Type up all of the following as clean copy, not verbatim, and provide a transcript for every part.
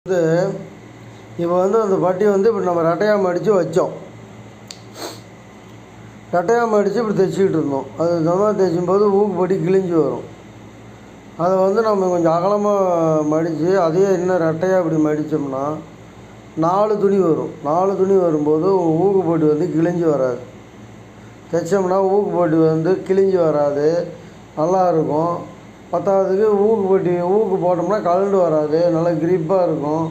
வந்து இப்போ அந்த பட்டி இப்போ நம்ம ரெட்டையாக மடித்து வச்சோம். ரெட்டையாக மடித்து இப்படி தைச்சிக்கிட்டு இருந்தோம். அது இந்த மாதிரி தைக்கும்போது ஊக்குப்படி கிழிஞ்சி வரும். அதை நம்ம கொஞ்சம் அகலமாக மடித்து அதையே இன்னும் ரெட்டையாக இப்படி மடித்தோம்னா 4 துணி வரும். 4 துணி வரும்போது ஊக்குப்பட்டி கிழிஞ்சி வராது. தைச்சோம்னா ஊக்குப்பட்டி கிழிஞ்சி வராது, நல்லாயிருக்கும். பத்தாவதுக்கு ஊக்கு போட்டோம்னா கழண்டு வராது, நல்லா கிரிப்பாக இருக்கும்.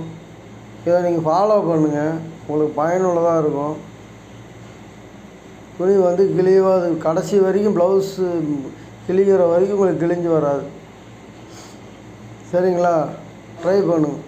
இதை நீங்கள் ஃபாலோ பண்ணுங்கள், உங்களுக்கு பயனுள்ளதாக இருக்கும். துணி கிழிவாது கடைசி வரைக்கும் ப்ளவுஸு கிழிக்கிற வரைக்கும் உங்களுக்கு கிழிஞ்சி வராது. சரிங்களா? ட்ரை பண்ணுங்கள்.